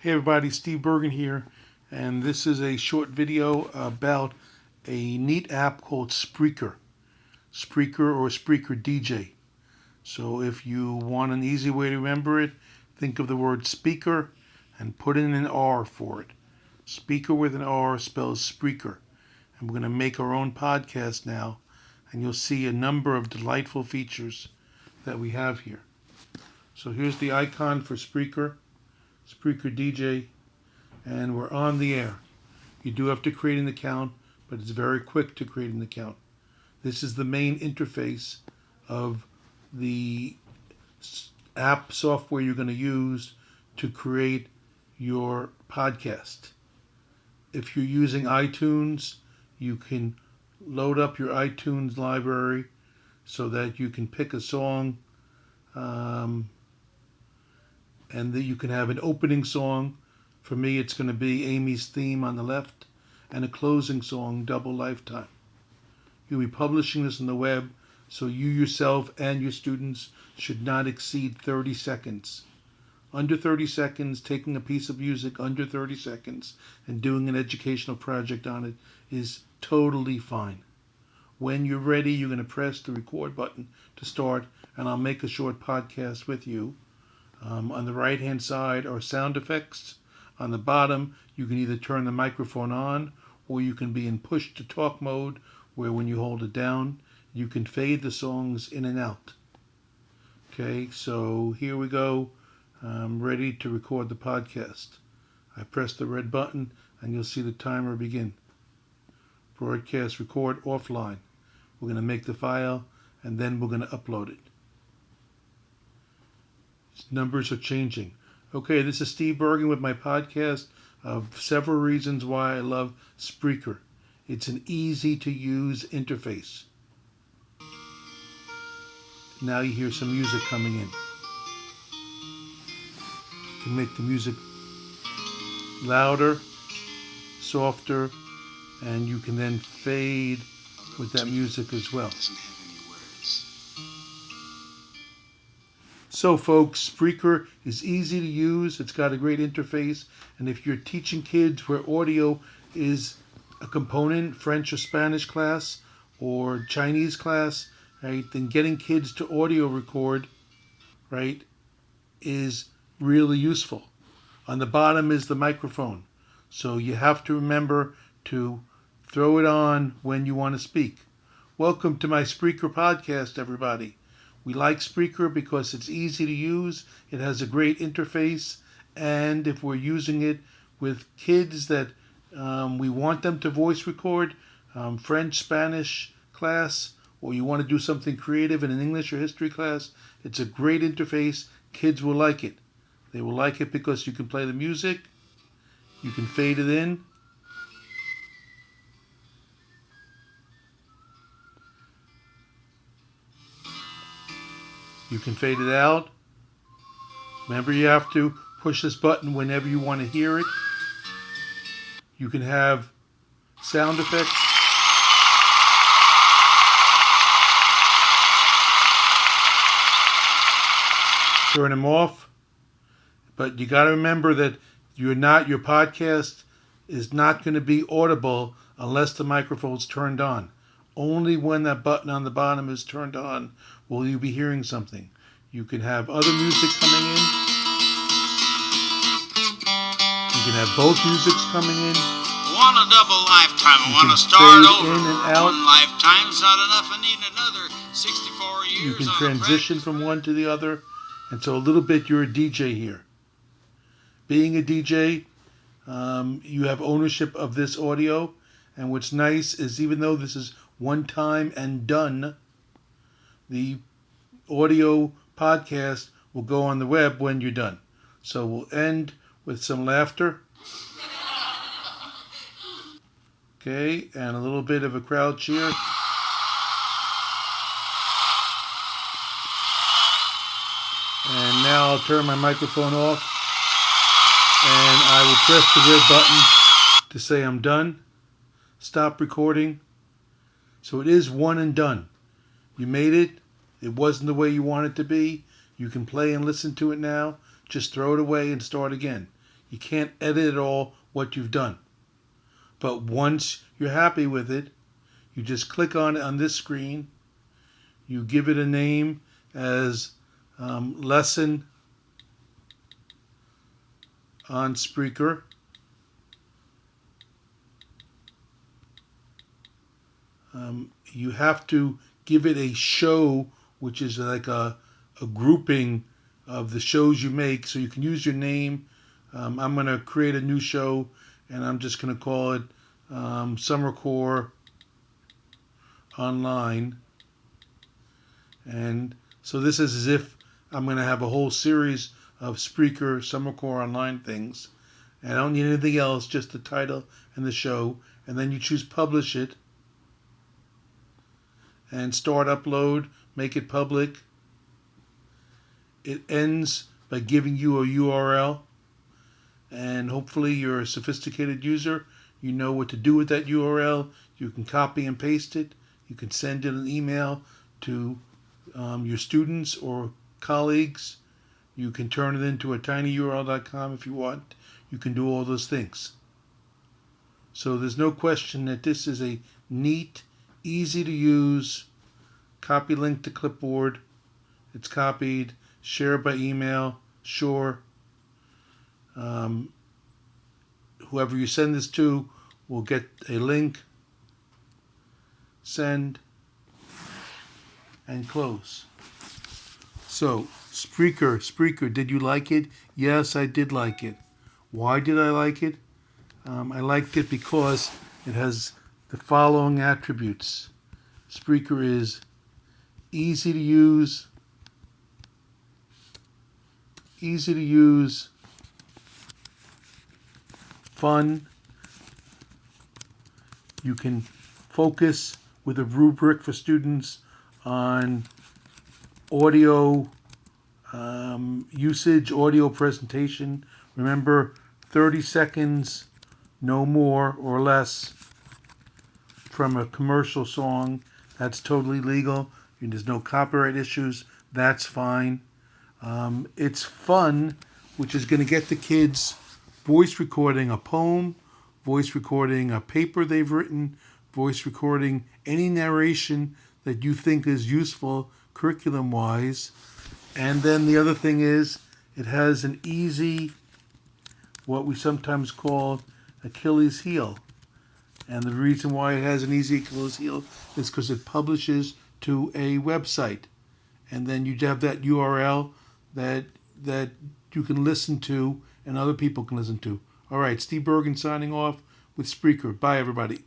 Hey everybody, Steve Bergen here, and this is a short video about a neat app called Spreaker or Spreaker DJ. So if you want an easy way to remember it, think of the word speaker and put in an R for it. Speaker with an R spells Spreaker. And we're going to make our own podcast now, and you'll see a number of delightful features that we have here. So here's the icon for Spreaker DJ, and we're on the air. You do have to create an account, but it's very quick to create an account. This is the main interface of the app software you're going to use to create your podcast. If you're using iTunes, you can load up your iTunes library so that you can pick a song, and that you can have an opening song. For me, it's going to be Amy's Theme on the left, and a closing song, Double Lifetime. You'll be publishing this on the web, so you yourself and your students should not exceed 30 seconds. Under 30 seconds, taking a piece of music under 30 seconds and doing an educational project on it is totally fine. When you're ready, you're going to press the record button to start, and I'll make a short podcast with you. On the right-hand side are sound effects. On the bottom, you can either turn the microphone on, or you can be in push-to-talk mode, where when you hold it down, you can fade the songs in and out. Okay, so here we go. I'm ready to record the podcast. I press the red button, and you'll see the timer begin. Broadcast record offline. We're going to make the file, and then we're going to upload it. Numbers are changing. Okay, this is Steve Bergen with my podcast of several reasons why I love Spreaker. It's an easy-to-use interface. Now you hear some music coming in. You can make the music louder, softer, and you can then fade with that music as well. So folks, Spreaker is easy to use. It's got a great interface. And if you're teaching kids where audio is a component, French or Spanish class or Chinese class, right, then getting kids to audio record, right, is really useful. On the bottom is the microphone. So you have to remember to throw it on when you want to speak. Welcome to my Spreaker podcast, everybody. We like Spreaker because it's easy to use, it has a great interface, and if we're using it with kids that we want them to voice record, French, Spanish class, or you want to do something creative in an English or history class, it's a great interface. Kids will like it. They will like it because you can play the music, you can fade it in, you can fade it out. Remember, you have to push this button whenever you want to hear it. You can have sound effects. Turn them off. But you got to remember that your podcast is not going to be audible unless the microphone's turned on. Only when that button on the bottom is turned on will you be hearing something. You can have other music coming in. You can have both musics coming in. Want a double lifetime. I want to start over. One lifetime's not enough. I need another 64 years. You can transition from one to the other. And so a little bit you're a DJ here. Being a DJ, you have ownership of this audio. And what's nice is even though this is one time and done, the audio podcast will go on the web when you're done. So we'll end with some laughter. Okay, and a little bit of a crowd cheer. And now I'll turn my microphone off, and I will press the red button to say I'm done. Stop recording. So it is one and done. You made it. It wasn't the way you want it to be. You can play and listen to it now. Just throw it away and start again. You can't edit at all what you've done. But once you're happy with it, you just click on it on this screen. You give it a name as Lesson on Spreaker. You have to give it a show, which is like a grouping of the shows you make. So you can use your name. I'm going to create a new show, and I'm just going to call it Summer Core Online. And so this is as if I'm going to have a whole series of Spreaker Summer Core Online things. And I don't need anything else, just the title and the show. And then you choose Publish It. And start upload, make it public. It ends by giving you a URL. And hopefully you're a sophisticated user. You know what to do with that URL. You can copy and paste it. You can send it an email to your students or colleagues. You can turn it into a tinyurl.com if you want. You can do all those things. So there's no question that this is a neat, easy to use, copy link to clipboard. It's copied, share by email, sure. Whoever you send this to will get a link, send, and close. So, Spreaker, did you like it? Yes, I did like it. Why did I like it? I liked it because it has the following attributes. Spreaker is easy to use, fun. You can focus with a rubric for students on audio usage, audio presentation. Remember, 30 seconds, no more or less, from a commercial song. That's totally legal. There's no copyright issues. That's fine. It's fun, which is going to get the kids voice recording a poem, voice recording a paper they've written, voice recording any narration that you think is useful curriculum-wise. And then the other thing is it has an easy, what we sometimes call Achilles heel. And the reason why it has an easy Achilles heel is because it publishes to a website. And then you have that URL that you can listen to and other people can listen to. All right, Steve Bergen signing off with Spreaker. Bye, everybody.